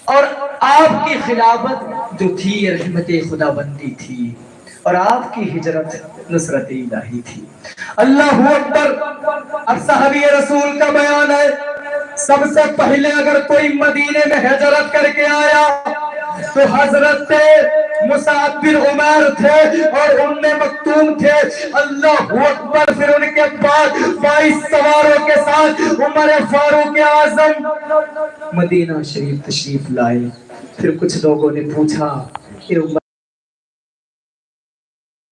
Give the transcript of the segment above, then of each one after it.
اور آپ کی خلافت جو تھی رحمت خدا بندی تھی، اور آپ کی ہجرت نصرت الہی تھی۔ اللہ اکبر۔ اب صحابی رسول کا بیان ہے، سب سے پہلے اگر کوئی مدینے میں ہجرت کر کے آیا تو حضرت مصعب بن عمیر تھے اور ام مکتوم تھے۔ اللہ اکبر۔ پھر ان کے بعد 22 سواروں کے ساتھ عمر فاروق اعظم مدینہ شریف تشریف لائے۔ پھر کچھ لوگوں نے پوچھا کہ عمر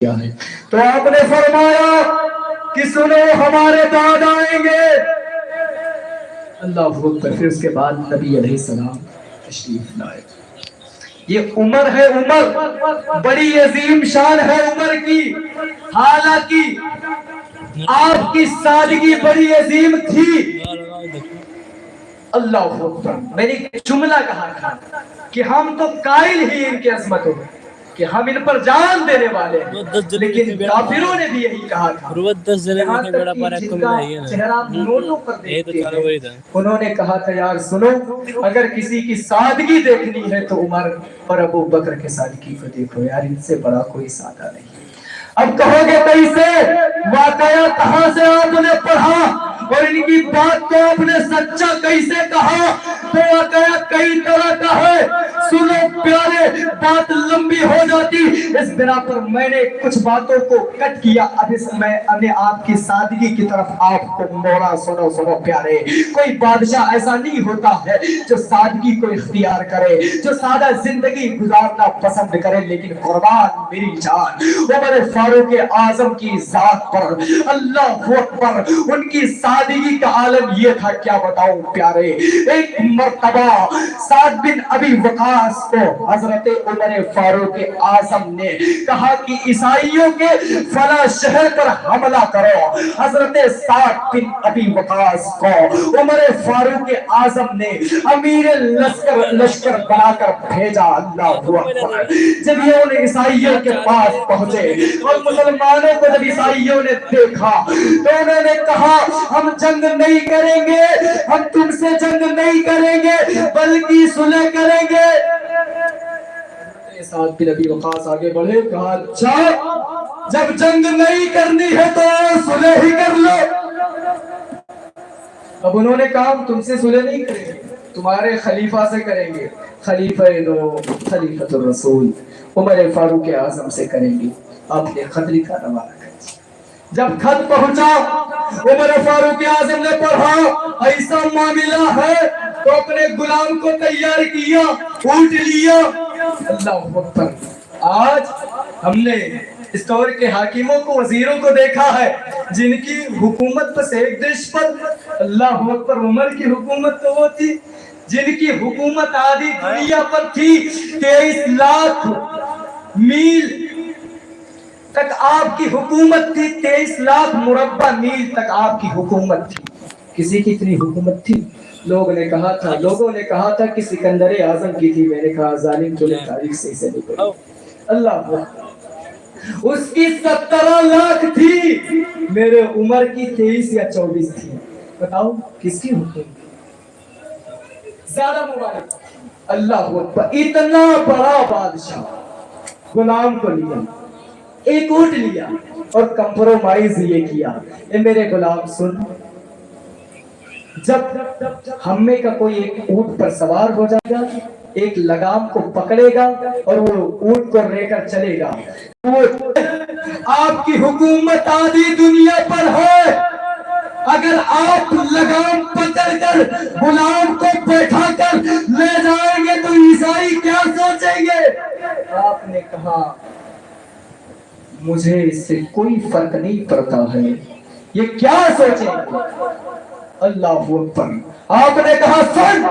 کیا ہے، تو آپ نے فرمایا کہ سنو ہمارے بعد آئیں گے۔ اللہ اکبر۔ پھر اس کے بعد نبی علیہ السلام تشریف لائے۔ یہ عمر ہے، عمر بڑی عظیم شان ہے عمر کی، حالانکہ آپ کی سادگی بڑی عظیم تھی۔ اللہ اکبر۔ میں نے ایک جملہ کہا تھا کہ ہم تو قائل ہی ان کی عظمتوں کہ ہم ان پر جان دینے والے ہیں، لیکن کافروں نے بھی یہی کہا تھا۔ یہاں تک کہ جن کا چہرہ آپ نوٹوں پر دیکھتے ہیں، انہوں نے کہا تھا یار سنو، اگر کسی کی سادگی دیکھنی ہے تو عمر اور ابو بکر کے سادگی کو دیکھو، یار ان سے بڑا کوئی سادہ نہیں۔ اب کہو گے کیسے؟ واقعہ کہاں سے آپ نے پڑھا اور ان کی بات کو آپ نے سچا کیسے کہا؟ تو واقعہ کئی طرح کا ہے۔ سنو پیارے، بات لمبی ہو جاتی، اس بنا پر میں نے کچھ باتوں کو کٹ کیا۔ اب اس میں آپ کی سادگی کی طرف آپ کو موڑا۔ سنو پیارے، کوئی بادشاہ ایسا نہیں ہوتا ہے جو سادگی کو اختیار کرے، جو سادہ زندگی گزارنا پسند کرے، لیکن قربان میری جان عمر فاروق اعظم کی ذات پر، اللہ اکبر، ان کی سادگی کا عالم یہ تھا، کیا بتاؤں پیارے۔ ایک مرتبہ سعد بن ابی وقاص کو حضرت عمر فاروق اعظم نے کہا کہ عیسائیوں کے فلاں شہر پر حملہ کرو۔ حضرت سعد بن ابی وقاص کو عمر فاروق اعظم نے امیر لشکر بنا کر بھیجا۔ اللہ اکبر۔ جب یہ ان عیسائیوں کے پاس پہنچے اور مسلمانوں کو جب عیسائیوں نے دیکھا تو انہوں نے کہا ہم جنگ نہیں کریں گے، ہم تم سے جنگ نہیں کریں گے بلکہ صلح کریں گے۔ سعد بن ابی وقاص آگے بڑھے، کہا اچھا جب جنگ نہیں کرنی ہے تو صلح ہی کر لو۔ اب انہوں نے کہا ہم تم سے صلح نہیں کریں گے، تمہارے خلیفہ سے کریں گے۔ خلیفہ دو، خلیفۃ الرسول عمر فاروق اعظم سے کریں گے۔ آپ نے خط لکھا، روانہ کر دیا۔ جب خط پہنچا عمر فاروق اعظم نے پڑھا ایسا معاملہ ہے تو اپنے غلام کو تیار کیا، اونٹ لیا۔ اللہ اکبر۔ آج ہم نے اس دور کے حاکموں کو، وزیروں کو دیکھا ہے جن کی حکومت بس ایک دیش پر، اللہ اکبر، عمر کی حکومت تو وہ تھی جن کی حکومت آدھی دنیا پر تھی۔ 23 لاکھ میل تک آپ کی حکومت تھی، 23 لاکھ مربع میل تک آپ کی حکومت تھی۔ کسی کی اتنی حکومت تھی؟ لوگوں نے کہا تھا کہ سکندر اعظم کی تھی۔ میں نے کہا ظالم تو نے تاریخ سے اسے نہیں پڑھی۔ اللہ اس کی 17 لاکھ تھی، میرے عمر کی 23 یا 24 تھی۔ بتاؤ کس کی حکومت زیادہ مبارک؟ اللہ اکبر۔ اتنا بڑا بادشاہ غلام کو لیا، ایک اونٹ لیا اور کمپرومائز یہ کیا، اے میرے غلام سن، جب ہم میں کا کوئی ایک اونٹ پر سوار ہو جائے گا، ایک لگام کو پکڑے گا اور وہ اونٹ کو لے کر چلے گا، آپ کی حکومت آدھی دنیا پر ہے، اگر آپ لگام پکڑ کر غلام کو بیٹھا کر لے جائیں گے تو عیسائی کیا سوچیں گے؟ آپ نے کہا مجھے اس سے کوئی فرق نہیں پڑتا ہے، یہ کیا سوچیں گے؟ اللہ اکبر۔ آپ نے کہا سن،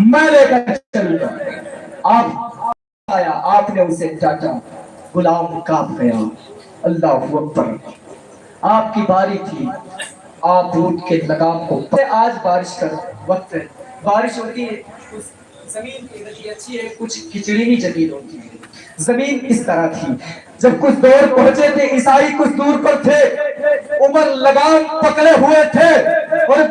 میں لے کر چلوں گا۔ آپ آیا، آپ نے اسے ڈانٹا، غلام کانپ گیا۔ اللہ اکبر۔ آپ کی باری تھی، آپ اونٹ کے لگام کو، آج بارش کا وقت ہے، بارش ہوتی ہے، زمین کی اچھی ہے، کچھ کھچڑی ہی جدید ہوتی ہے۔ زمین اس طرح تھی، جب کچھ دور پہنچے تھے عیسائی کچھ دور پر تھے، عمر لگام پکڑے ہوئے تھے اور